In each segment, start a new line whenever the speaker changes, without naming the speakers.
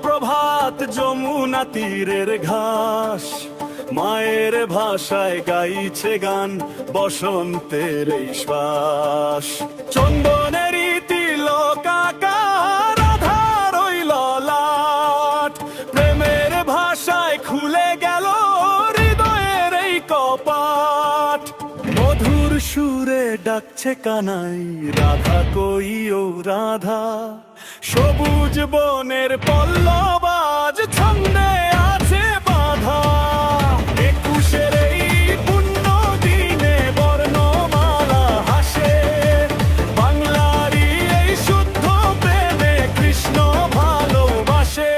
প্রভাত যমুনা তীরের ঘাস, মায়ের ভাষায় গাইছে গান বসন্তের এই শ্বাস। চন্দনের তিলক আঁকা রাধার ওই ললাট, প্রেমের ভাষায় খুলে গেল হৃদয়ের এই কপাট। মধুর সুরে ডাকছে কানাই, রাধা কই ও রাধা। সবুজ বনের পল্লবাজ ছন্দে আছে বাধা। একুশের এই পুণ্য দিনে বর্ণমালা হাসে, বাংলারই এই শুদ্ধ প্রেমে কৃষ্ণ ভালোবাসে।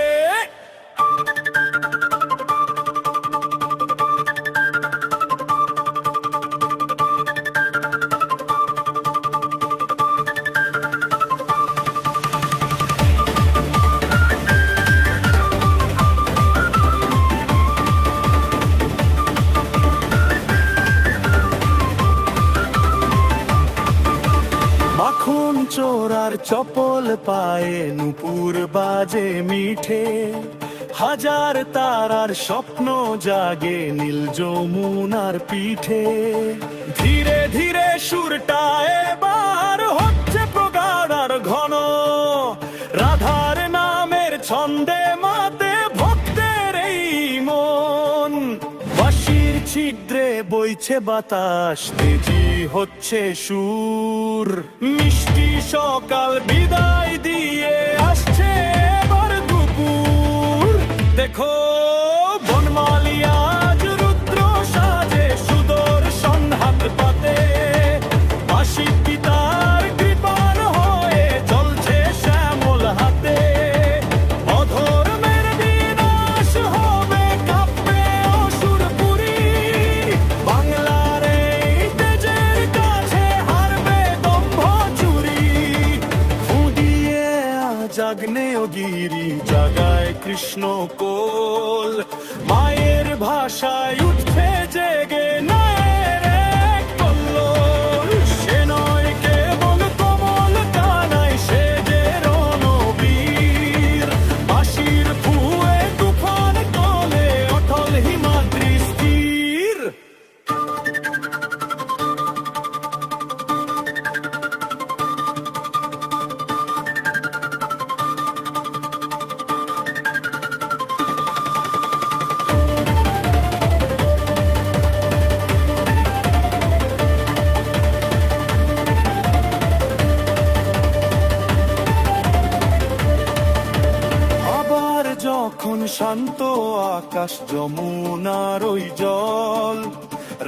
মাখন চোরার চপল পায়ে নুপুর বাজে মিঠে, হাজার তারার স্বপ্ন জাগে নীল যমুনার পিঠে। ধীরে ধীরে সুরটা এবার হচ্ছে প্রগাঢ় আর ঘন, রাধার নামের ছন্দে মাতে ভক্তের এই মন। বাঁশির ছিদ্রে বইছে বাতাস, তেজি হচ্ছে সুর। মিষ্টি সকাল বিদায় দিয়ে আসছে এবার দুপুর। দেখো বনমালী আজ রুদ্র সাজে, সুদর্শন হাত পাতে। বাঁশি পিতার কৃপার হয়ে চলছে শ্যামল হাতে। অধর্মের বিনাশ হবে, কাঁপবে অসুরপুরী। বাংলার এই তেজের কাছে হারবে দম্ভ চুরি। ফুদিয়ে আজ আগ্নেয়গিরি জাগায় কৃষ্ণ কোল। মায়ের ভাষায় উঠছে জেগে নায়ের এক কল্লোল। সে নয় কেবল কমল কানাই, সে যে রণবীর। বাঁশির ফুয়ে তুফান তোলে, অটল হিমাদ্রি স্থির। যখন শান্ত আকাশ যমুনার ওই জল,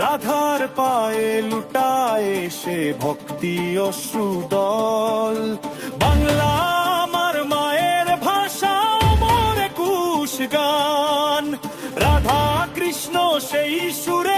রাধার পায়ে লুটায় সে ভক্তি অশ্রুদল। বাংলা আমার মায়ের ভাষা, অমর একুশ গান। রাধা কৃষ্ণ সেই সুরে